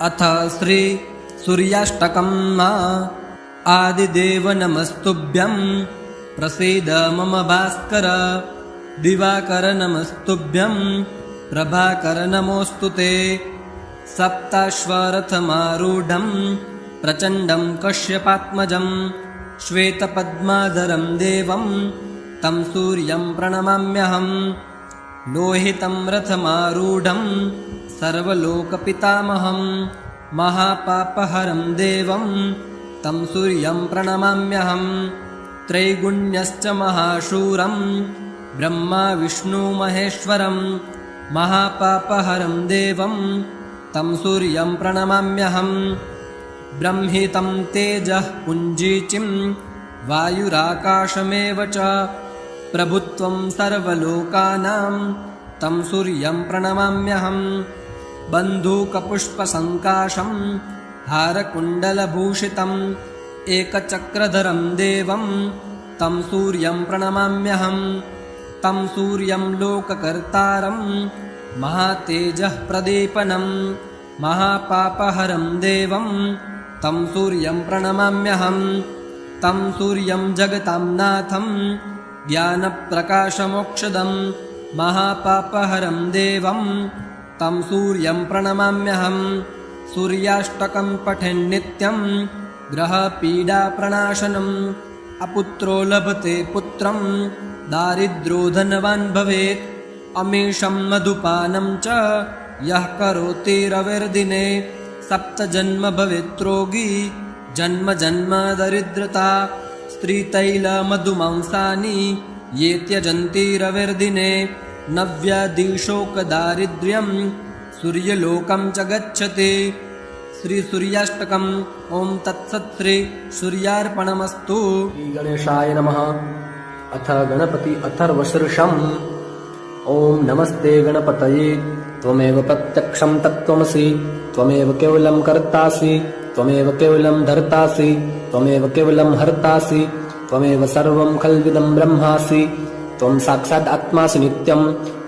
अथ श्री सूर्याष्टकम् आदिदेव नमस्तुभ्यं प्रसीद मम भास्कर दिवाकर नमस्तुभ्यं प्रभाकर नमोऽस्तुते सप्ताश्वरथमारूढं प्रचण्डं कश्यपात्मजं श्वेतपद्माधरं देवं तं सूर्यं प्रणमाम्यहम् लोहितं रथमारूढं सर्वलोकपितामहं महापापहरं देवं तं सूर्यं प्रणमाम्यहम् त्रैगुण्यश्च महाशूरं ब्रह्मा विष्णु महेश्वरं महापापहरं देवं तं सूर्यं प्रणमाम्यहम् ब्रह्मितं तेजः पुञ्जीचिं वायुराकाशमेव च प्रभुत्वं सर्वलोकानां तं सूर्यं प्रणमाम्यहम् बन्धूकपुष्पसङ्काशं हारकुण्डलभूषितम् एकचक्रधरं देवं तं सूर्यं प्रणमाम्यहम् तं सूर्यं लोककर्तारं महातेजः प्रदीपनं महापापहरं देवं तं सूर्यं प्रणमाम्यहम् तं सूर्यं जगतां नाथं ज्ञानप्रकाशमोक्षदं महापापहरं देवं तं सूर्यं प्रणमाम्यहम् सूर्याष्टकं पठेन्नित्यं ग्रहपीडाप्रणाशनम् अपुत्रो लभते पुत्रं दारिद्र्यो धनवान् भवेत् अमीशं मधुपानं च यः करोति रविर्दिने सप्तजन्म भवेत् रोगी जन्म जन्म दरिद्रता स्त्रीतैलमधुमांसानि ये त्यजन्ति रविर्दिने नव्याधिशोकदारिद्र्यं सूर्यलोकं च गच्छति। श्री सूर्याष्टकम् ओम तत्सत् श्री सूर्यार्पणमस्तु। गणेशाय नमः। अथ गणपति अथर्वशीर्षम्। ओम नमस्ते गणपतये त्वमेव प्रत्यक्षं तत्त्वमसि त्वमेव केवलं कर्तासि त्वमेव केवलं धर्तासि त्वमेव केवलं हर्तासि त्वमेव सर्वं खल्विदं ब्रह्मासि त्वं साक्षात् आत्मासि नित्यं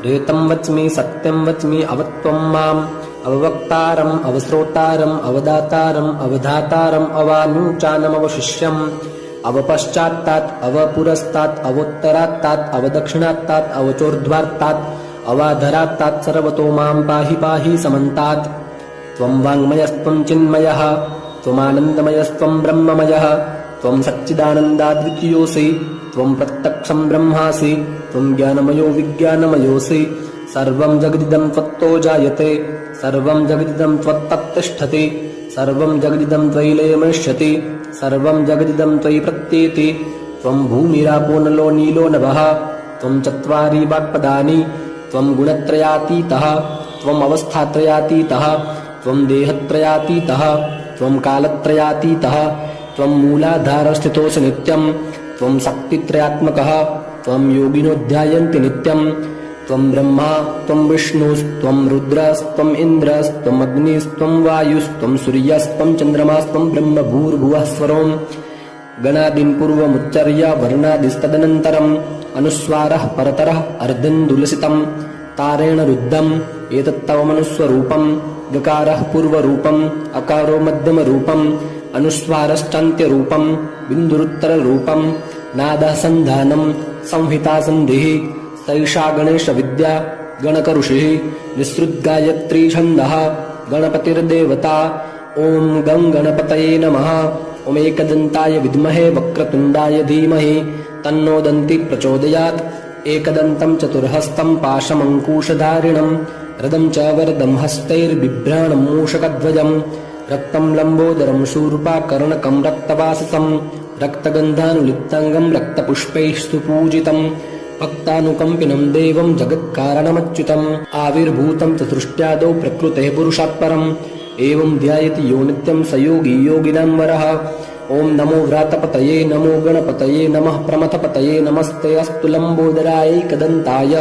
रेतं वच्मि सत्यं वच्मि अवत्वं माम् अववक्तारम् अवश्रोतारम् अवदातारम् अवधातारम् अवानुचानम् अवशिष्यम् अवपश्चात्तात् अवपुरस्तात् अवोत्तरात्तात् अवदक्षिणात्तात् अवचोर्ध्वात्तात् अवाधरात्तात् सर्वतो मां पाहि पाहि समन्तात् त्वं वाङ्मयस्त्वं चिन्मयः त्वमानन्दमयस्त्वं ब्रह्ममयः त्वं सच्चिदानन्दाद्वितीयोऽसि त्वं प्रत्यक्षं ब्रह्मासि त्वं ज्ञानमयो विज्ञानमयोऽसि सर्वं जगदिदं त्वत्तो जायते सर्वं जगदिदं त्वत्तत्तिष्ठति सर्वं जगदिदं त्वयि लयमृष्यति सर्वं जगदिदं त्वयि प्रत्येति त्वं भूमिरापो नलो नीलो नभः त्वं चत्वारि वाक्पदानि त्वं गुणत्रयातीतः त्वम् अवस्थात्रयातीतः त्वं देहत्रयातीतः त्वं कालत्रयातीतः त्वं मूलाधारस्थितोऽसि नित्यं त्वं शक्तित्रयात्मकः त्वं योगिनो ध्यायन्ति नित्यं त्वं ब्रह्मा त्वं विष्णुस्त्वं रुद्रस्त्वम् इन्द्रस्त्वम् अग्निस्त्वं वायुस्त्वं सूर्यस्त्वं चन्द्रमास्त्वं ब्रह्म भूर्भुवः स्वरोम् गणादीन् पूर्वमुच्चर्य वर्णादिस्तदनन्तरम् अनुस्वारः परतरः अर्धेन्दुलसितं तारेण रुद्धम् एतत्तव मनुस्वरूपं गकारः पूर्वरूपम् अकारो मध्यमरूपम् अनुस्वारश्चान्त्यरूपम् बिन्दुरुत्तररूपम् नादः सन्धानं संहिता सन्धिः सैषा गणेशविद्या गणकऋषिः निःसृद्गायत्री छन्दः गणपतिर्देवता ॐ गं गणपतये नमः। ॐ एकदन्ताय विद्महे वक्रतुण्डाय धीमहि तन्नो दन्ति प्रचोदयात् एकदन्तं चतुर्हस्तं पाशमङ्कुशधारिणं रदं च वरदं हस्तैर्बिभ्राणं मूषकध्वजं रक्तं लम्बोदरं शूर्पाकर्णकं रक्तवाससं रक्तगन्धानुलिप्ताङ्गं रक्तपुष्पैः सुपूजितं भक्तानुकम्पिनं देवं जगत्कारणमच्युतम् आविर्भूतं च सृष्ट्यादौ प्रकृतेः पुरुषात् परम् एवं ध्यायति यो नित्यं स योगी योगिनां वरः। ॐ नमो व्रातपतये नमो गणपतये नमः प्रमथपतये नमस्ते अस्तु लम्बोदरायैकदन्ताय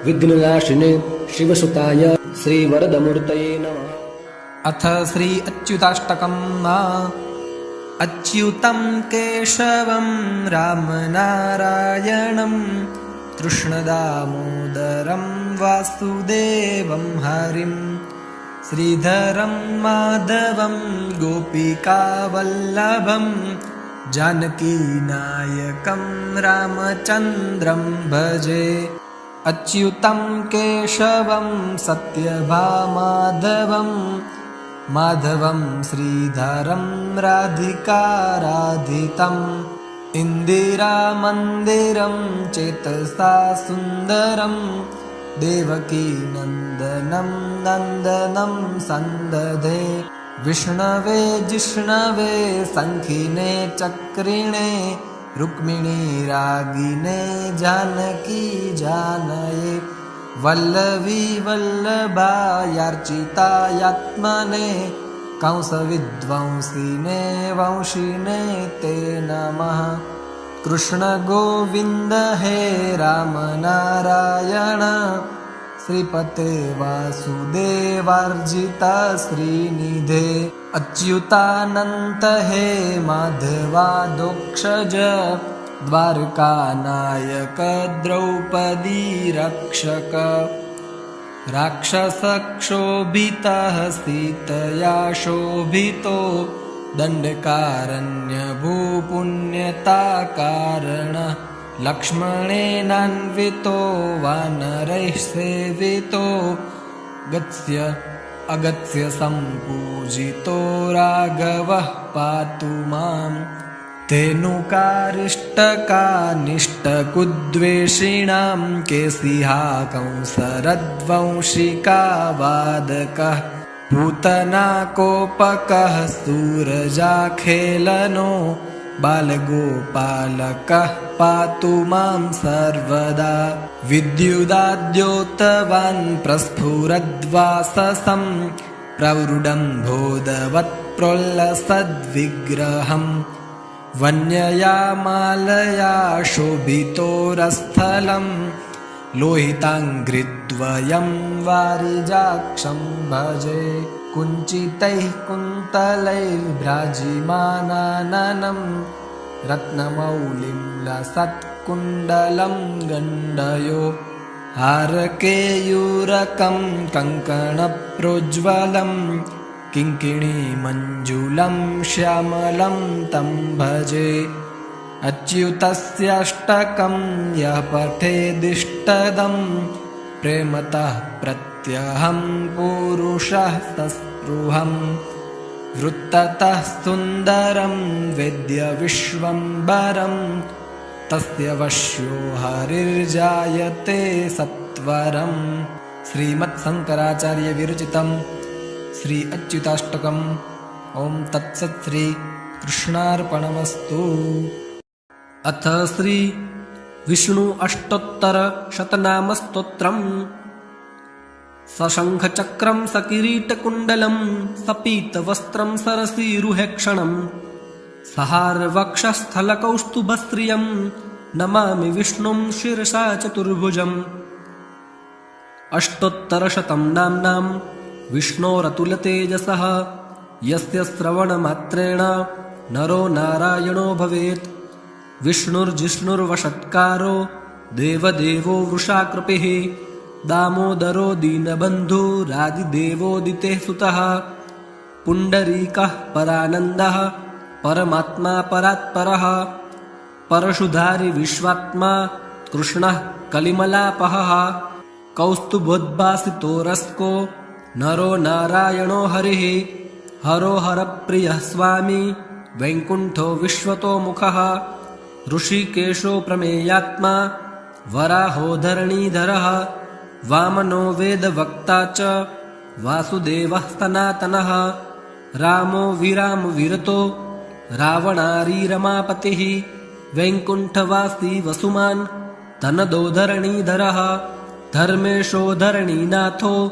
विघ्ननाशिने शिवसुताय श्रीवरदमूर्तये नमः। अथ श्री अच्युताष्टकम् अच्युतं केशवं रामनारायणं कृष्णदामोदरं वासुदेवं हरिं श्रीधरं माधवं गोपिकावल्लभं जानकीनायकं रामचन्द्रं भजे। अच्युतं केशवं सत्यभामाधवं माधवं श्रीधरं राधिकाराधितम् इन्दिरामन्दिरं चेतसा सुन्दरं देवकी नन्दनं नन्दनं सन्दधे। विष्णवे जिष्णवे शङ्खिने चक्रिणे रुक्मिणी रागिने जानकी जानये। वल्लवी वल्लभायार्चितायात्मने कंसविध्वंसिने वंशिने ते नमः। कृष्ण गोविन्द हे राम नारायण श्रीपते वासुदेवार्जिता श्रीनिधे। अच्युतानन्त हे माधवादोक्षज द्वारकानायक द्रौपदी रक्षक। राक्षसक्षोभितः सीतया शोभितो दण्डकारण्यभूपुण्यताकारण। लक्ष्मणेनान्वितो वानरैः सेवितो गत्स्य अगत्य सम्पूजितो राघवः पातु माम्। तेनुकारिष्टकानिष्टकुद्वेषिणां केशिहा कंसरद्वंशिका वादकः। पूतना कोपकः सूरजाखेलनो बालगोपालकः पातु मां सर्वदा। विद्युदाद्योतवान् प्रस्फुरद्वाससं प्रौढम्भोदवत्प्रोल्लसद्विग्रहम्। वन्यया मालया शोभितोरस्थलं लोहिताङ्घ्रिद्वयं वारिजाक्षं भजे। कुञ्चितैः कुन्तलैर्भ्राजिमानाननं रत्नमौलिं लसत्कुण्डलं गण्डयो। हारकेयूरकं कङ्कणप्रोज्ज्वलं किङ्किणीमञ्जुलं श्यामलं तं भजे। अच्युतस्याष्टकं यः पठेदिष्टदं प्रेमतः प्रत्यहं पुरुषः सस्पृहम्। वृत्ततः सुन्दरं वेद्य विश्वम्भरं तस्य वश्यो हरिर्जायते सत्वरम्। श्रीमत्शङ्कराचार्य विरचितं श्री अच्युताष्टकम्। ॐ तत्सत् श्री कृष्णार्पणमस्तु। अथ श्री विष्णु अष्टोत्तर शतनामस्तोत्रम्। सशङ्खचक्रं सकिरीटकुण्डलं सपीतवस्त्रं सरसीरुहेक्षणं सहारवक्षस्थलकौस्तुभश्रियं नमामि विष्णुं शिरसा चतुर्भुजम्। अष्टोत्तरशतं नाम्नां विष्णोरतुलतेजसः यस्य श्रवणमात्रेण नरो नारायणो भवेत्। विष्णुर्जिष्णुर्वषट्कारो देवदेवो वृषाकृपिः दामोदरो दीनबन्धुरादिदेवोदितेः सुतः। पुण्डरीकः परानन्दः परमात्मा परात्परः परशुधारी विश्वात्मा कृष्णः कलिमलापहः। कौस्तुभोद्भासितो रस्को नरो नारायणो हरिः हरो हरप्रियः स्वामी वैकुण्ठो विश्वतोमुखः। ऋषिकेशो प्रमेयात्मा वराहो धरणीधरः वामनो वेदवक्ता च वासुदेवः सनातनः। रामो विरामविरतो रावणारी रमापतिः वैकुण्ठवासी वसुमान् तनदो धरणीधरः। धर्मेशो धरणीनाथो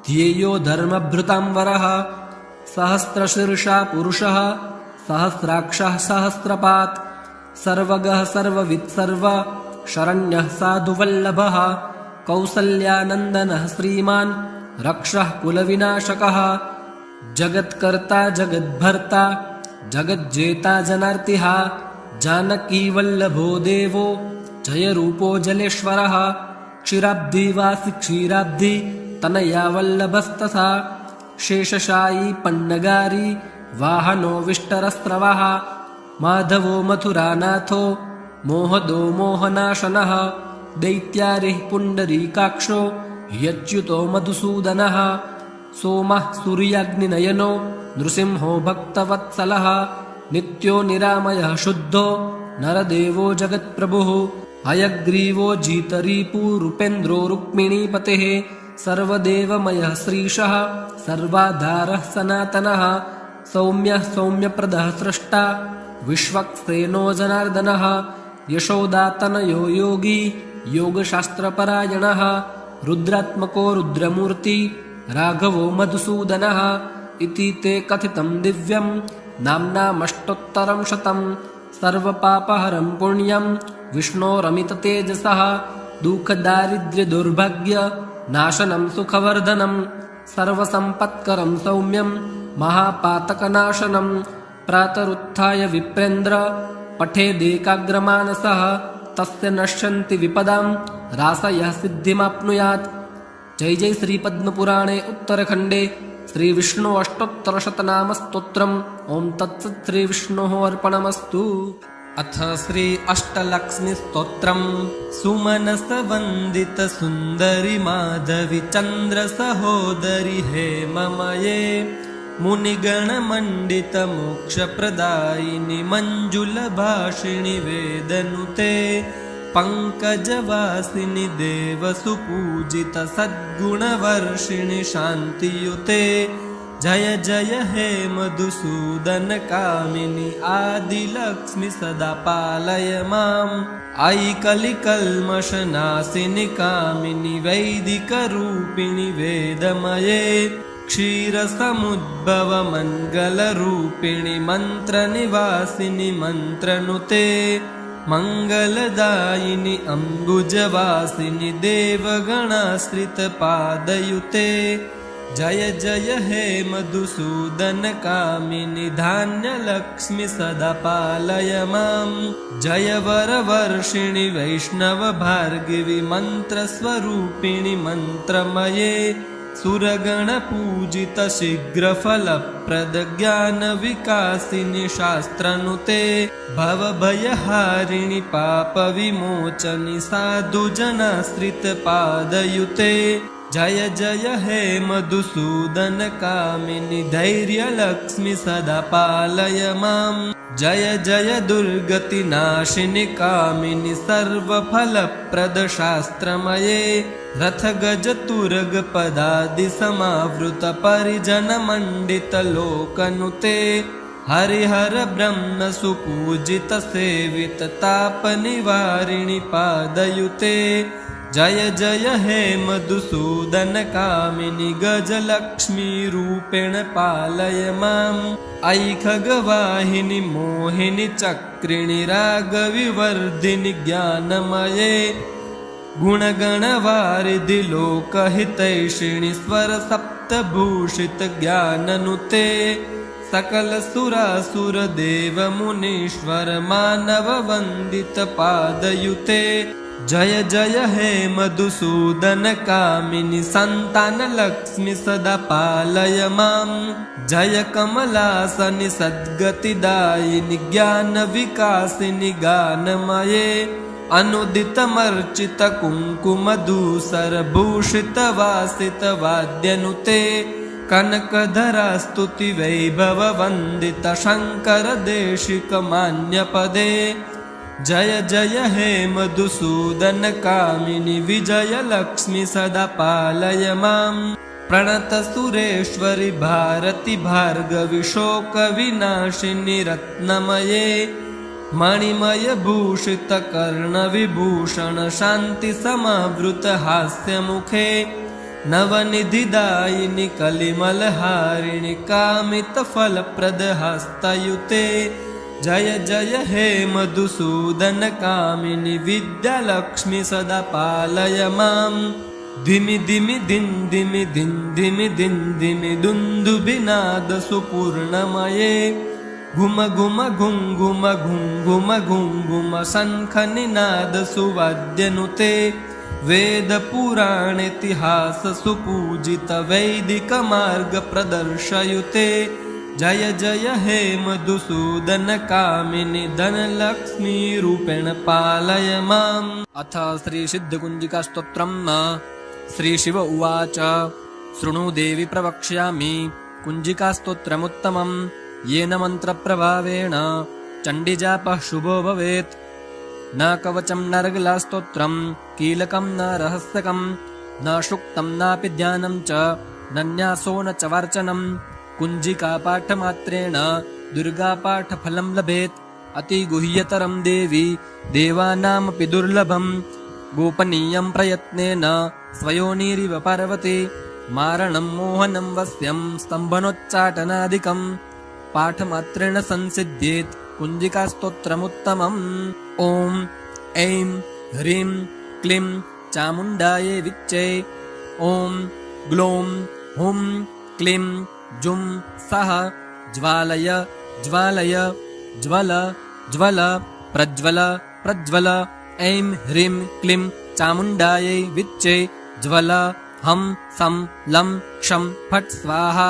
ध्येयो धर्मभृतांवरः। सहस्रशीर्षा पुरुषः सहस्राक्षः सहस्रपात् सर्वगः सर्ववित् सर्व शरण्यः साधुवल्लभः। कौसल्यानन्दनः श्रीमान् रक्षः कुलविनाशकः। जगत्कर्ता जगद्भर्ता जगज्जेता जनार्तिः जानकीवल्लभो देवो जयरूपो जलेश्वरः। क्षीराब्धिवासी क्षीराब्धि तनया वल्लभस्तथा शेषशायी पन्नगारी वाहनो विष्टरस्रवः माधवो मथुरानाथो मोहदो मोहनाशनः दैत्यारिः पुण्डरीकाक्षो यच्युतो मधुसूदनः सोमः सूर्याग्निनयनो नृसिंहो भक्तवत्सलः नित्यो निरामयः शुद्धो नरदेवो जगत्प्रभुः हयग्रीवो जितरीपुरूपेन्द्रो रुक्मिणीपतेः सर्वदेवमयः श्रीशः सर्वाधारः सनातनः सौम्यः सौम्यप्रदः स्रष्टा विश्वक्सेनो जनार्दनः यशोदातनयो योगी योगशास्त्रपरायणः रुद्रात्मको रुद्रमूर्ति राघवो मधुसूदनः इति ते कथितं दिव्यं नाम्नामष्टोत्तरं शतं सर्वपापहरं पुण्यं विष्णोरमिततेजसः दुःखदारिद्र्यदुर्भाग्य नाशनं सुखवर्धनं सर्वसम्पत्करं सौम्यं महापातकनाशनं प्रातरुत्थाय विप्रेन्द्र पठेदेकाग्रमानसः तस्य नश्यन्ति विपदां रासयः सिद्धिमाप्नुयात्। जय जय श्री पद्मपुराणे उत्तरखण्डे श्री विष्णु अष्टोत्तरशतनाम स्तोत्रम्। ओं तत्सत् श्री विष्णोः अर्पणमस्तु। अथ श्री अष्टलक्ष्मी स्तोत्रम्। सुमनस वन्दित सुन्दरि माधवि चन्द्र सहोदरि हेममये मुनिगणमण्डित मोक्षप्रदायिनि मञ्जुलभाषिणि वेदनुते पङ्कजवासिनि देवसुपूजित सद्गुणवर्षिणि शान्तियुते जय जय हे मधुसूदन कामिनि आदिलक्ष्मि सदा पालय माम्। अयि कलिकल्मषनाशिनि कामिनि वैदिकरूपिणि वेदमये क्षीरसमुद्भव मङ्गलरूपिणि मन्त्रनिवासिनि मन्त्रनुते मङ्गलदायिनि अम्बुजवासिनि देवगणाश्रितपादयुते जय जय हे मधुसूदन कामिनि धान्यलक्ष्मि सदा पालय माम्। जय वरवर्षिणि वैष्णव भार्गवी मन्त्रस्वरूपिणि मन्त्रमये सुरगणपूजित शीघ्रफलप्रद ज्ञानविकासिनि शास्त्रनुते भवभयहारिणि पापविमोचनि साधुजनाश्रितपादयुते जय जय हे मधुसूदन कामिनि धैर्यलक्ष्मि सदा पालय माम्। जय जय दुर्गतिनाशिनि कामिनि सर्वफलप्रद शास्त्रमये रथगजतुरग पदादि समावृत परिजनमण्डित लोकनुते हरिहर ब्रह्म सुपूजित सेवित तापनिवारिणि पादयुते जय जय हे मधुसूदन कामिनि गजलक्ष्मी रूपेण पालय माम्। अयि खगवाहिनि मोहिनि चक्रिणि रागविवर्धिनि ज्ञानमये गुणगणवारिधि लोकहितैषिणि स्वरसप्तभूषित ज्ञाननुते सकल सुरासुर देव मुनीश्वर मानव वन्दित पादयुते जय जय हे मधुसूदन कामिनि संतान लक्ष्मि सदा पालय माम्। जय कमलासनि सद्गतिदायिनि ज्ञान विकासिनि गानमये अनुदितमर्चित कुङ्कुमधूसर भूषित वासित वाद्यनुते कनकधरा स्तुति वैभव वन्दित शङ्कर देशिक मान्यपदे जय जय हे मधुसूदन कामिनि विजय लक्ष्मि सदा पालय माम्। प्रणत सुरेश्वरि भारति भार्गवि शोक विनाशिनि रत्नमये मणिमय भूषित कर्ण विभूषण शान्ति समावृत हास्यमुखे नवनिधिदायिनि कलिमलहारिणि कामित फलप्रद हस्तयुते जय जय हे मधुसूदन कामिनि विद्यालक्ष्मि सदा पालय माम्। धिमि धिमि दिन धिमि दिन धिमि दिन धिमि दुन्दुभिनाद सुपूर्णमये घुम घुम घुं घुम घुं घुम घुं घुम शङ्खनिनाद सुवाद्यनुते वेदपुराणेतिहास सुपूजित वैदिक मार्ग प्रदर्शयुते जय जय हे मधुसूदन कामिनि धनलक्ष्मी रूपेण पालय माम्। अथ श्रीसिद्धकुञ्जिकास्तोत्रम्। श्रीशिव उवाच शृणु देवि प्रवक्ष्यामि कुञ्जिकास्तोत्रमुत्तमम् येन मन्त्रप्रभावेण चण्डीजापः शुभो भवेत्। न कवचं न रगलास्तोत्रं कीलकं न रहस्यकं न शुक्तं नापि ध्यानं च न न्यासो न च वार्चनं। कुञ्जिकापाठमात्रेण दुर्गापाठफलं लभेत्। अतिगुह्यतरं देवी देवानामपि दुर्लभम्। गोपनीयं प्रयत्नेन स्वयोनिरिव पार्वती मारणं मोहनं वस्यं स्तम्भनोच्चाटनादिकम् पाठमात्रेण संसिद्ध्येत् कुञ्जिकास्तोत्रमुत्तमम्। ॐ ऐं ह्रीं क्लीं चामुण्डायै विच्चे। ॐ ग्लौं हुं क्लीं जुं सः ज्वालय ज्वालय ज्वल ज्वल प्रज्वल प्रज्वल। ऐं ह्रीं क्लीं चामुण्डायै विच्चे ज्वल हं सं लं क्षं फट् स्वाहा।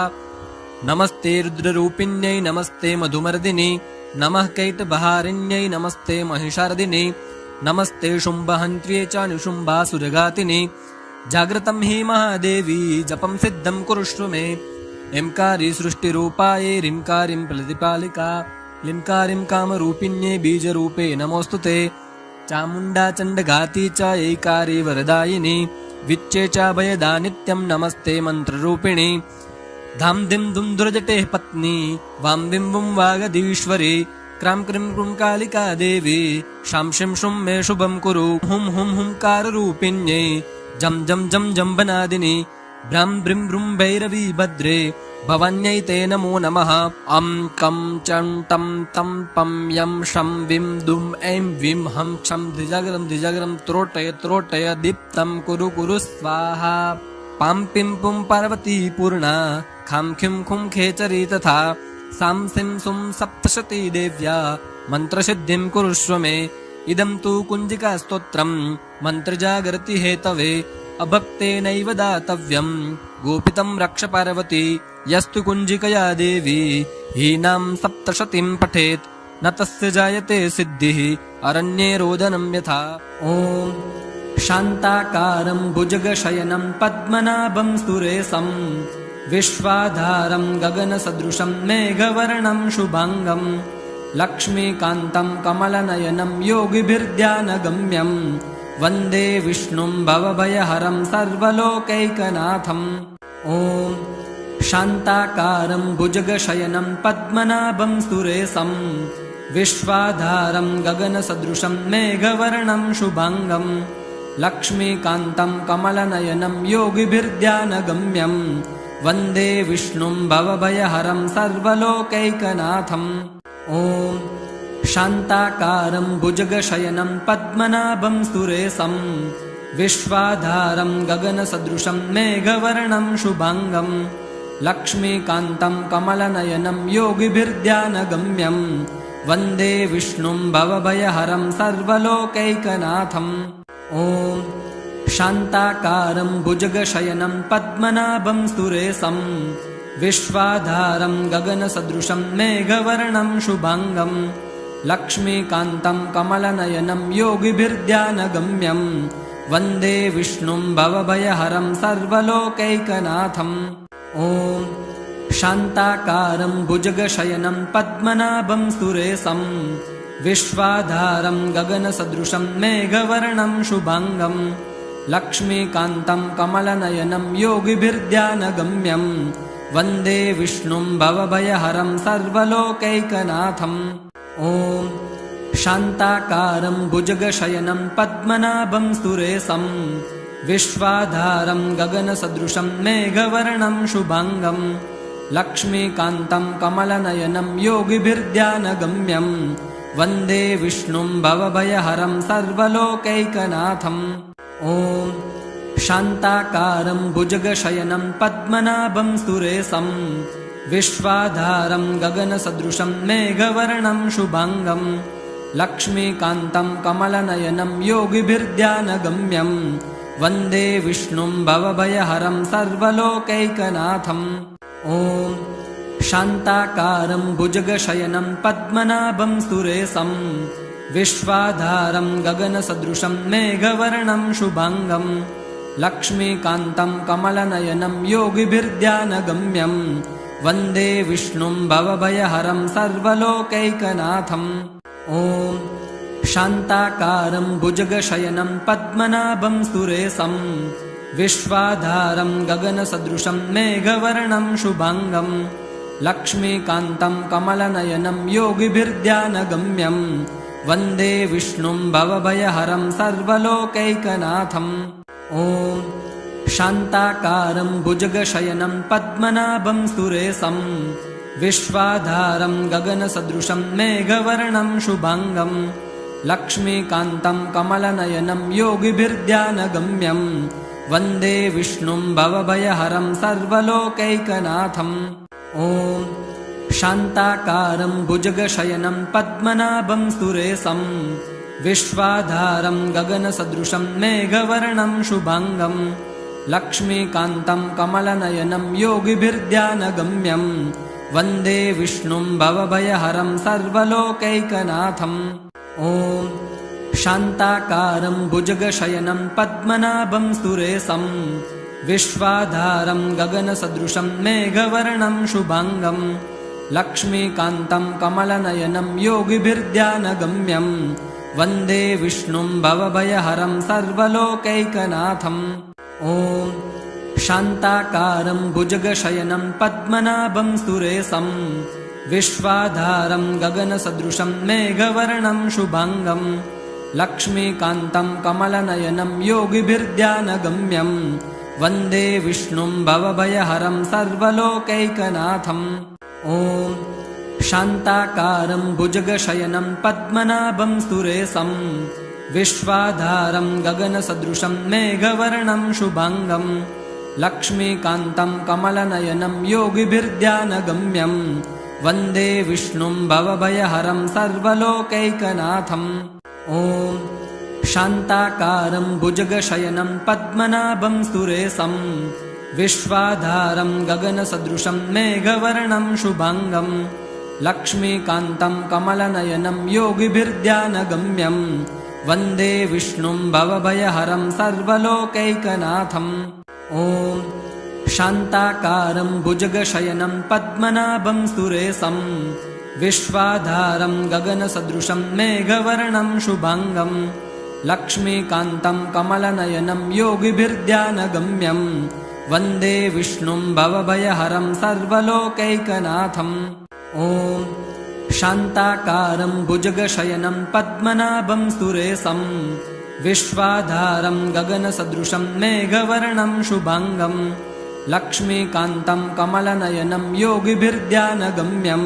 नमस्ते रुद्ररूपिण्यै नमस्ते मधुमर्दिनि नमः कैटबहारिण्यै नमस्ते महिषार्दिनि नमस्ते शुम्भहन्त्र्यै च निशुम्भासुरघातिनि। जाग्रतं हि महादेवी जपं सिद्धं कुरुष्व मे। ऐंकारी सृष्टिरूपायै ह्रींकारीं प्रतिपालिका क्लींकारीं कामरूपिण्यै बीजरूपे नमोऽस्तु ते। चामुण्डा चण्डघाती च ऐकारी वरदायिनी विच्चे च भयदा नित्यं नमस्ते मन्त्ररूपिणी। धां धिं धुं दुर्जटेः पत्नी वां विं वुं वागधीश्वरी क्रां क्रीं क्रूं कालिका देवी शां शिं शुं मे शुभं कुरु। हुं हुं हुंकाररूपिण्यै जं जं जं जम्बनादिनी भ्रां भ्रीं भ्रूं भैरवी भद्रे भवान्यै ते नमो नमः। अं कं चं टं तं पं यं शं विं दुं ऐं विं हं क्षं द्विजाग्रं त्रोटय त्रोटय दीप्तं कुरु कुरु स्वाहा। पां पिं पुं पार्वती पूर्णा खां खिं खुं खेचरी तथा सां सिं सुं सप्तशती देव्या मन्त्रसिद्धिं कुरुष्व मे। इदं तु कुञ्जिकास्तोत्रं मन्त्रजागृति हेतवे अभक्तेनैव दातव्यं गोपितं रक्ष पार्वती। यस्तु कुञ्जिकया देवी हीनां सप्तशतीं पठेत् न तस्य जायते सिद्धिः अरण्ये रोदनं यथा। ॐ शान्ताकारं भुजगशयनं पद्मनाभं सुरेशं विश्वाधारं गगनसदृशं मेघवर्णं शुभाङ्गं लक्ष्मीकान्तं कमलनयनं योगिभिर्ध्यानगम्यं वन्दे विष्णुं भवभयहरं सर्वलोकैकनाथम्। ॐ शान्ताकारं भुजगशयनं पद्मनाभं सुरेशं विश्वाधारं गगनसदृशं मेघवर्णं शुभाङ्गं लक्ष्मीकान्तं कमलनयनं योगिभिर्ध्यानगम्यं वन्दे विष्णुं भवभयहरं सर्वलोकैकनाथम्। ॐ शान्ताकारं भुजगशयनं पद्मनाभं सुरेशं विश्वाधारं गगनसदृशं मेघवर्णं शुभाङ्गं लक्ष्मीकान्तं कमलनयनं योगिभिर्ध्यानगम्यं वन्दे विष्णुं भवभयहरं सर्वलोकैकनाथम्। ॐ शान्ताकारं भुजगशयनं पद्मनाभं सुरेशं विश्वाधारं गगनसदृशं मेघवर्णं शुभाङ्गं लक्ष्मीकान्तं कमलनयनं योगिभिर्ध्यानगम्यं वन्दे विष्णुं भवभयहरं सर्वलोकैकनाथम्। ॐ शान्ताकारं भुजगशयनं पद्मनाभं सुरेशं विश्वाधारं गगनसदृशं मेघवर्णं शुभाङ्गं लक्ष्मीकान्तं कमलनयनं योगिभिर्ध्यानगम्यं वन्दे विष्णुं भवभयहरं सर्वलोकैकनाथम्। ॐ शान्ताकारं भुजगशयनं पद्मनाभं सुरेशं विश्वाधारं गगनसदृशं मेघवर्णं शुभाङ्गं लक्ष्मीकान्तं कमलनयनं योगिभिर्ध्यानगम्यं वन्दे विष्णुं भवभयहरं सर्वलोकैकनाथम्। ॐ शान्ताकारं भुजगशयनं पद्मनाभं सुरेशं विश्वाधारं गगनसदृशं मेघवर्णं शुभाङ्गं लक्ष्मीकान्तं कमलनयनं योगिभिर्ध्यानगम्यं वन्दे विष्णुं भवभयहरं सर्वलोकैकनाथम्। ॐ शान्ताकारं भुजगशयनं पद्मनाभं सुरेशं विश्वाधारं गगनसदृशं मेघवर्णं शुभाङ्गं लक्ष्मीकान्तं कमलनयनं योगिभिर्ध्यानगम्यं वन्दे विष्णुं भवभयहरं सर्वलोकैकनाथम्। ॐ शान्ताकारं भुजगशयनं पद्मनाभं सुरेशं विश्वाधारं गगनसदृशं मेघवर्णं शुभाङ्गं लक्ष्मीकान्तं कमलनयनं योगिभिर्ध्यानगम्यं वन्दे विष्णुं भवभयहरं सर्वलोकैकनाथम्। ॐ शान्ताकारं भुजगशयनं पद्मनाभं सुरेशं विश्वाधारं गगनसदृशं मेघवर्णं शुभाङ्गं लक्ष्मीकान्तं कमलनयनं योगिभिर्ध्यानगम्यं वन्दे विष्णुं भवभयहरं सर्वलोकैकनाथम्। ॐ शान्ताकारं भुजगशयनं पद्मनाभं सुरेशं विश्वाधारं गगनसदृशं मेघवर्णं शुभाङ्गं लक्ष्मीकान्तं कमलनयनं योगिभिर्ध्यानगम्यं वन्दे विष्णुं भवभयहरं सर्वलोकैकनाथम्। ॐ शान्ताकारं भुजगशयनं पद्मनाभं सुरेशं विश्वाधारं गगनसदृशं मेघवर्णं शुभाङ्गं लक्ष्मीकान्तं कमलनयनं योगिभिर्ध्यानगम्यं वन्दे विष्णुं भवभयहरं सर्वलोकैकनाथम्। ॐ शान्ताकारं भुजगशयनं पद्मनाभं सुरेशं विश्वाधारं गगनसदृशं मेघवर्णं शुभाङ्गं लक्ष्मीकान्तं कमलनयनं योगिभिर्ध्यानगम्यं वन्दे विष्णुं भवभयहरं सर्वलोकैकनाथम्। ॐ शान्ताकारं भुजगशयनं पद्मनाभं सुरेशं विश्वाधारं गगनसदृशं मेघवर्णं शुभाङ्गं लक्ष्मीकान्तं कमलनयनं योगिभिर्ध्यानगम्यं वन्दे विष्णुं भवभयहरं सर्वलोकैकनाथम्। ॐ शान्ताकारं भुजगशयनं पद्मनाभं सुरेशं विश्वाधारं गगनसदृशं मेघवर्णं शुभाङ्गं लक्ष्मीकान्तं कमलनयनं योगिभिर्ध्यानगम्यं वन्दे विष्णुं भवभयहरं सर्वलोकैकनाथम्। ॐ शान्ताकारं भुजगशयनं पद्मनाभं सुरेशं विश्वाधारं गगनसदृशं मेघवर्णं शुभाङ्गं लक्ष्मीकान्तं कमलनयनं योगिभिर्ध्यानगम्यं वन्दे विष्णुं भवभयहरं सर्वलोकैकनाथम्। ॐ शान्ताकारं भुजगशयनं पद्मनाभं सुरेशं विश्वाधारं गगनसदृशं मेघवर्णं शुभाङ्गं लक्ष्मीकान्तं कमलनयनं योगिभिर्ध्यानगम्यं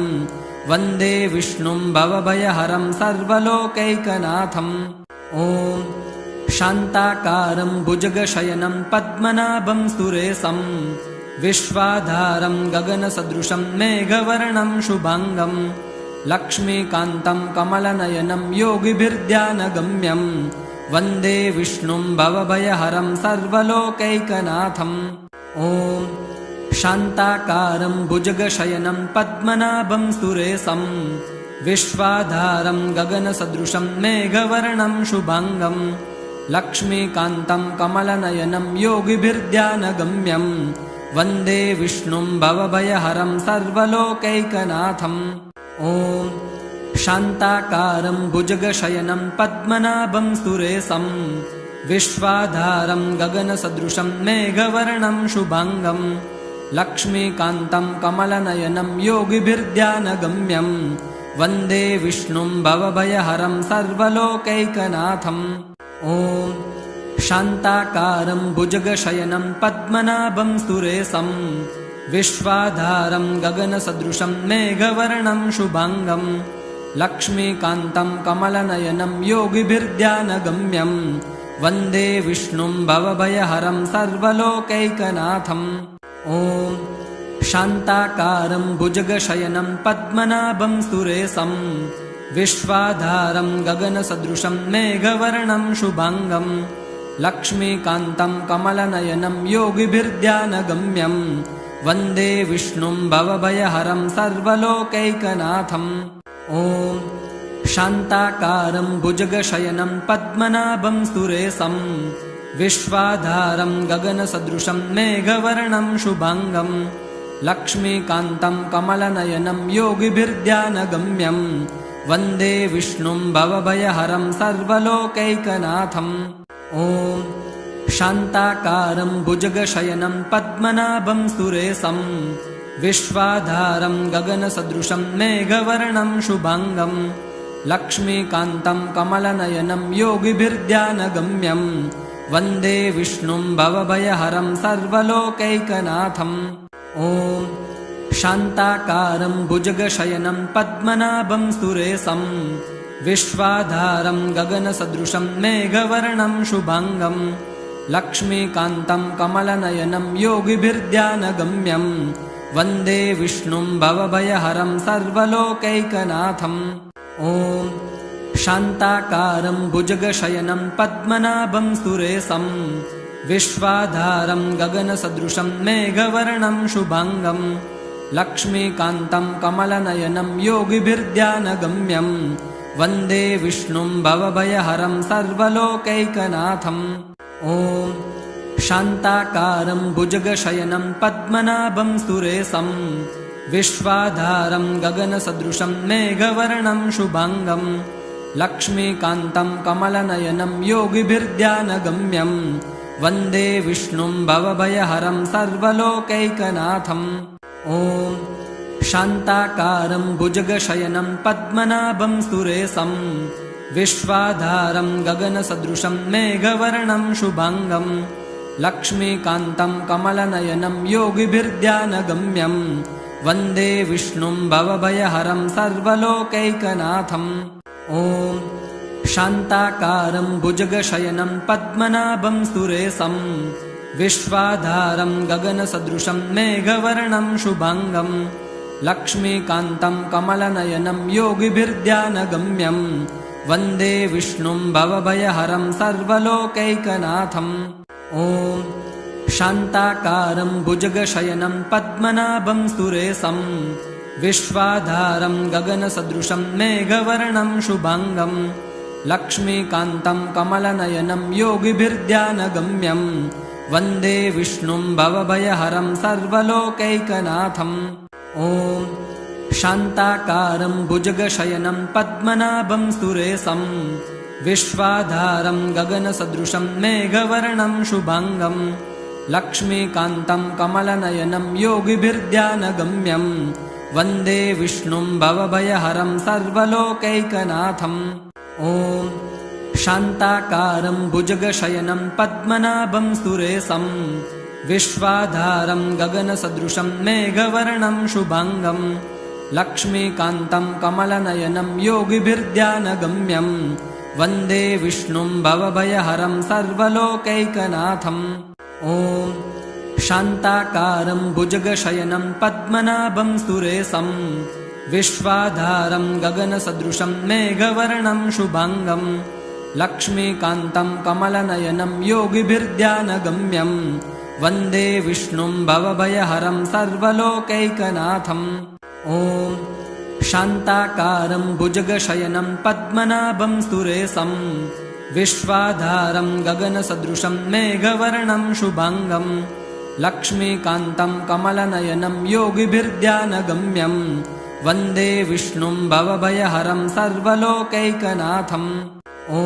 वन्दे विष्णुं भवभयहरं सर्वलोकैकनाथम्। ॐ शान्ताकारं भुजगशयनं पद्मनाभं सुरेशं विश्वाधारं गगनसदृशं मेघवर्णं शुभाङ्गं लक्ष्मीकान्तं कमलनयनं योगिभिर्ध्यानगम्यं वन्दे विष्णुं भवभयहरं सर्वलोकैकनाथम्। ॐ शान्ताकारं भुजगशयनं पद्मनाभं सुरेशं विश्वाधारं गगनसदृशं मेघवर्णं शुभाङ्गं लक्ष्मीकान्तं कमलनयनं योगिभिर्ध्यानगम्यं वन्दे विष्णुं भवभयहरं सर्वलोकैकनाथम्। ॐ शान्ताकारं भुजगशयनं पद्मनाभं सुरेशं विश्वाधारं गगनसदृशं मेघवर्णं शुभाङ्गं लक्ष्मीकान्तं कमलनयनं योगिभिर्ध्यानगम्यं वन्दे विष्णुं भवभयहरं सर्वलोकैकनाथम्। ॐ शान्ताकारं भुजगशयनं पद्मनाभं सुरेशं विश्वाधारं गगनसदृशं मेघवर्णं शुभाङ्गं लक्ष्मीकान्तं कमलनयनं योगिभिर्ध्यानगम्यं वन्दे विष्णुं भवभयहरं सर्वलोकैकनाथम्। ॐ शान्ताकारं भुजगशयनं पद्मनाभं सुरेशं विश्वाधारं गगनसदृशं मेघवर्णं शुभाङ्गं लक्ष्मीकान्तं कमलनयनं योगिभिर्ध्यानगम्यं वन्दे विष्णुं भवभयहरं सर्वलोकैकनाथम् ॐ शान्ताकारं भुजगशयनं पद्मनाभं सुरेशं विश्वाधारं गगनसदृशं मेघवर्णं शुभाङ्गं लक्ष्मीकान्तं कमलनयनं योगिभिर्ध्यानगम्यं वन्दे विष्णुं भवभयहरं सर्वलोकैकनाथम् ॐ शान्ताकारं भुजगशयनं पद्मनाभं सुरेशं विश्वाधारं गगनसदृशं मेघवर्णं शुभाङ्गं लक्ष्मीकान्तं कमलनयनं योगिभिर्ध्यानगम्यं वन्दे विष्णुं भवभयहरं सर्वलोकैकनाथम् ॐ शान्ताकारं भुजगशयनं पद्मनाभं सुरेशं विश्वाधारं गगनसदृशं मेघवर्णं शुभाङ्गं लक्ष्मीकान्तं कमलनयनं योगिभिर्ध्यानगम्यं वन्दे विष्णुं भवभयहरं सर्वलोकैकनाथम् ॐ शान्ताकारं भुजगशयनं पद्मनाभं सुरेशं विश्वाधारं गगनसदृशं मेघवर्णं शुभाङ्गं लक्ष्मीकान्तं कमलनयनं योगिभिर्ध्यानगम्यं वन्दे विष्णुं भवभयहरं सर्वलोकैकनाथम् ॐ शान्ताकारं भुजगशयनं पद्मनाभं सुरेशं विश्वाधारं गगनसदृशं मेघवर्णं शुभाङ्गं लक्ष्मीकान्तं कमलनयनं योगिभिर्ध्यानगम्यं वन्दे विष्णुं भवभयहरं सर्वलोकैकनाथम् ॐ शान्ताकारं भुजगशयनं पद्मनाभं सुरेशं विश्वाधारं गगनसदृशं मेघवर्णं शुभाङ्गं लक्ष्मीकान्तं कमलनयनं योगिभिर्ध्यानगम्यं वन्दे विष्णुं भवभयहरं सर्वलोकैकनाथम् ॐ शान्ताकारं भुजगशयनं पद्मनाभं सुरेशं विश्वाधारं गगनसदृशं मेघवर्णं शुभाङ्गं लक्ष्मीकान्तं कमलनयनं योगिभिर्ध्यानगम्यं वन्दे विष्णुं भवभयहरं सर्वलोकैकनाथम् ॐ शान्ताकारं भुजगशयनं पद्मनाभं सुरेशं विश्वाधारं गगनसदृशं मेघवर्णं शुभाङ्गं लक्ष्मीकान्तं कमलनयनं योगिभिर्ध्यानगम्यं वन्दे विष्णुं भवभयहरं सर्वलोकैकनाथम् ॐ शान्ताकारं भुजगशयनं पद्मनाभं सुरेशं विश्वाधारं गगनसदृशं मेघवर्णं शुभाङ्गं लक्ष्मीकान्तं कमलनयनं योगिभिर्ध्यानगम्यं वन्दे विष्णुं भवभयहरं सर्वलोकैकनाथम् ॐ शान्ताकारं भुजगशयनं पद्मनाभं सुरेशं विश्वाधारं गगनसदृशं मेघवर्णं शुभाङ्गं लक्ष्मीकान्तं कमलनयनं योगिभिर्ध्यानगम्यं वन्दे विष्णुं भवभयहरं सर्वलोकैकनाथम् ॐ शान्ताकारं भुजगशयनं पद्मनाभं सुरेशं विश्वाधारं गगनसदृशं मेघवर्णं शुभाङ्गं लक्ष्मीकान्तं कमलनयनं योगिभिर्ध्यानगम्यं वन्दे विष्णुं भवभयहरं सर्वलोकैकनाथम् ॐ शान्ताकारं भुजगशयनं पद्मनाभं सुरेशं विश्वाधारं गगनसदृशं मेघवर्णं शुभाङ्गं लक्ष्मीकान्तं कमलनयनं योगिभिर्ध्यानगम्यं वन्दे विष्णुं भवभयहरं सर्वलोकैकनाथम् ॐ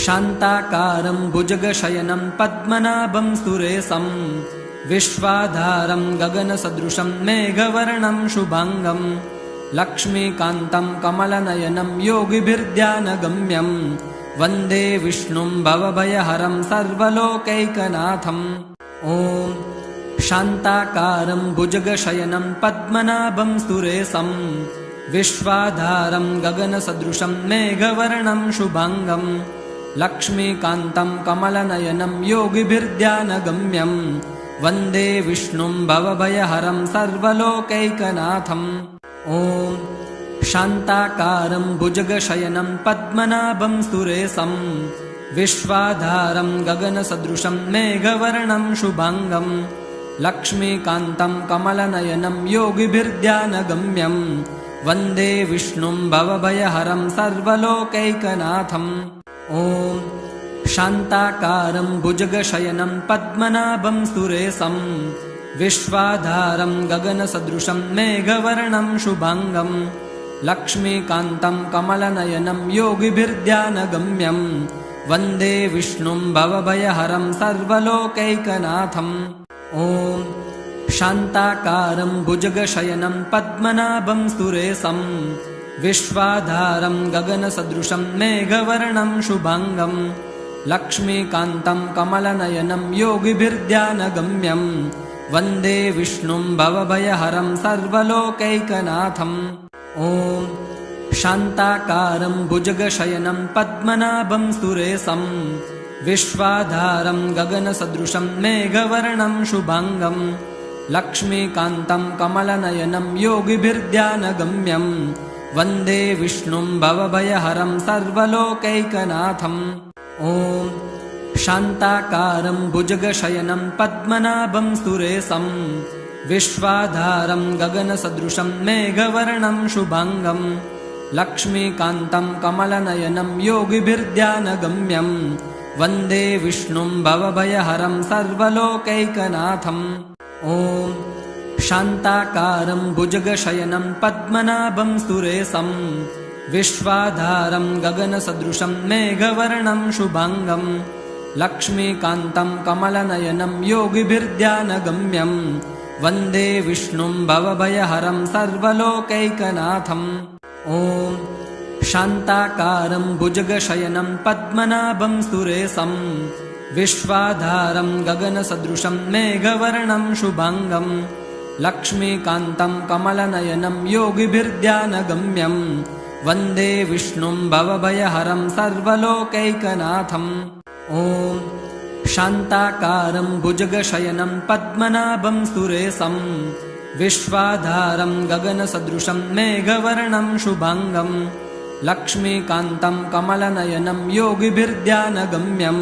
शान्ताकारं भुजगशयनं पद्मनाभं सुरेशं विश्वाधारं गगनसदृशं मेघवर्णं शुभाङ्गं लक्ष्मीकान्तं कमलनयनं योगिभिर्ध्यानगम्यं वन्दे विष्णुं भवभयहरं सर्वलोकैकनाथम् ॐ शान्ताकारं भुजगशयनं पद्मनाभं सुरेशं विश्वाधारं गगनसदृशं मेघवर्णं शुभाङ्गं लक्ष्मीकान्तं कमलनयनं योगिभिर्ध्यानगम्यं वन्दे विष्णुं भवभयहरं सर्वलोकैकनाथम् ॐ शान्ताकारं भुजगशयनं पद्मनाभं सुरेशं विश्वाधारं गगनसदृशं मेघवर्णं शुभाङ्गं लक्ष्मीकान्तं कमलनयनं योगिभिर्ध्यानगम्यं वन्दे विष्णुं भवभयहरं सर्वलोकैकनाथम् ॐ शान्ताकारं भुजगशयनं पद्मनाभं सुरेशं विश्वाधारं गगनसदृशं मेघवर्णं शुभाङ्गं लक्ष्मीकान्तं कमलनयनं योगिभिर्ध्यानगम्यं वन्दे विष्णुं भवभयहरं सर्वलोकैकनाथम् ॐ शान्ताकारं भुजगशयनं पद्मनाभं सुरेशं विश्वाधारं गगनसदृशं मेघवर्णं शुभाङ्गं लक्ष्मीकान्तं कमलनयनं योगिभिर्ध्यानगम्यं वन्दे विष्णुं भवभयहरं सर्वलोकैकनाथम् ॐ शान्ताकारं भुजगशयनं पद्मनाभं सुरेशं विश्वाधारं गगनसदृशं मेघवर्णं शुभाङ्गं लक्ष्मीकान्तं कमलनयनं योगिभिर्ध्यानगम्यं वन्दे विष्णुं भवभयहरं सर्वलोकैकनाथम् ॐ शान्ताकारं भुजगशयनं पद्मनाभं सुरेशं विश्वाधारं गगनसदृशं मेघवर्णं शुभाङ्गं लक्ष्मीकान्तं कमलनयनं योगिभिर्ध्यानगम्यं वन्दे विष्णुं भवभयहरं सर्वलोकैकनाथम् ॐ शान्ताकारं भुजगशयनं पद्मनाभं सुरेशं विश्वाधारं गगनसदृशं मेघवर्णं शुभाङ्गं लक्ष्मीकान्तं कमलनयनं योगिभिर्ध्यानगम्यं वन्दे विष्णुं भवभयहरं सर्वलोकैकनाथम् ॐ शान्ताकारं भुजगशयनं पद्मनाभं सुरेशं विश्वाधारं गगनसदृशं मेघवर्णं शुभाङ्गं लक्ष्मीकान्तं कमलनयनं योगिभिर्ध्यानगम्यं वन्दे विष्णुं भवभयहरं सर्वलोकैकनाथम् ॐ शान्ताकारं भुजगशयनं पद्मनाभं सुरेशं विश्वाधारं गगनसदृशं मेघवर्णं शुभाङ्गं लक्ष्मीकान्तं कमलनयनं योगिभिर्ध्यानगम्यं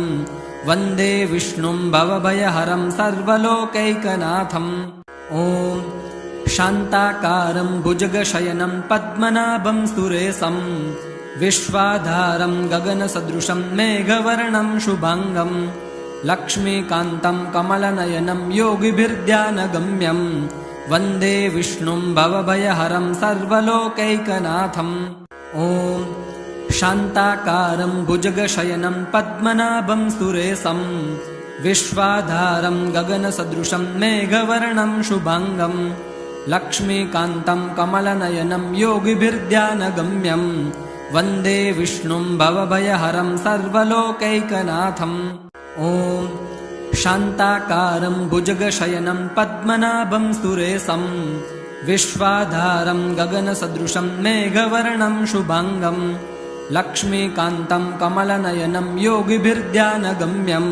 वन्दे विष्णुं भवभयहरं सर्वलोकैकनाथम् ॐ शान्ताकारं भुजगशयनं पद्मनाभं सुरेशं विश्वाधारं गगनसदृशं मेघवर्णं शुभाङ्गं लक्ष्मीकान्तं कमलनयनं योगिभिर्ध्यानगम्यं वन्दे विष्णुं भवभयहरं सर्वलोकैकनाथम् ॐ शान्ताकारं भुजगशयनं पद्मनाभं सुरेशं विश्वाधारं गगनसदृशं मेघवर्णं शुभाङ्गं लक्ष्मीकान्तं कमलनयनं योगिभिर्ध्यानगम्यं वन्दे विष्णुं भवभयहरं सर्वलोकैकनाथम् ॐ शान्ताकारं भुजगशयनं पद्मनाभं सुरेशं विश्वाधारं गगनसदृशं मेघवर्णं शुभाङ्गं लक्ष्मीकान्तं कमलनयनं योगिभिर्ध्यानगम्यं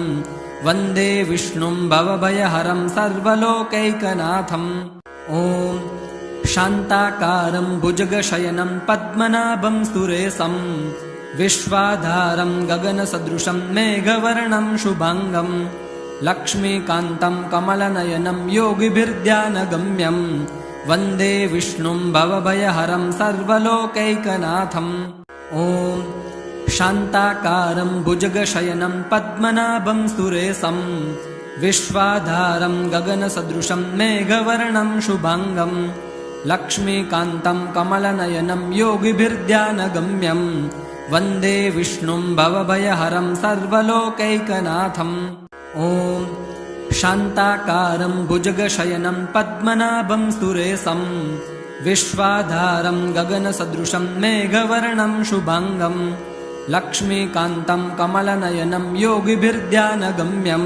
वन्दे विष्णुं भवभयहरं सर्वलोकैकनाथम् ॐ शान्ताकारं भुजगशयनं पद्मनाभं सुरेशं विश्वाधारं गगनसदृशं मेघवर्णं शुभाङ्गं लक्ष्मीकान्तं कमलनयनं योगिभिर्ध्यानगम्यं वन्दे विष्णुं भवभयहरं सर्वलोकैकनाथम् ॐ शान्ताकारं भुजगशयनं पद्मनाभं सुरेशं विश्वाधारं गगनसदृशं मेघवर्णं शुभाङ्गं लक्ष्मीकान्तं कमलनयनं योगिभिर्ध्यानगम्यं वन्दे विष्णुं भवभयहरं सर्वलोकैकनाथम् ॐ शान्ताकारं भुजगशयनं पद्मनाभं सुरेशं विश्वाधारं गगनसदृशं मेघवर्णं शुभाङ्गं लक्ष्मीकान्तं कमलनयनं योगिभिर्ध्यानगम्यं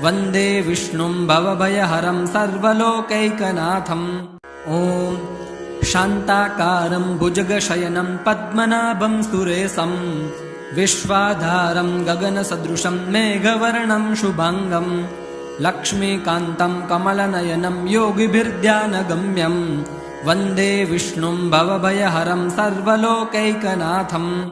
वन्दे विष्णुं भवभयहरं सर्वलोकैकनाथम् ॐ शान्ताकारं भुजगशयनं पद्मनाभं सुरेशं विश्वाधारं गगनसदृशं मेघवर्णं शुभाङ्गं लक्ष्मीकान्तं कमलनयनं योगिभिर्ध्यानगम्यं वन्दे विष्णुं भवभयहरं सर्वलोकैकनाथम्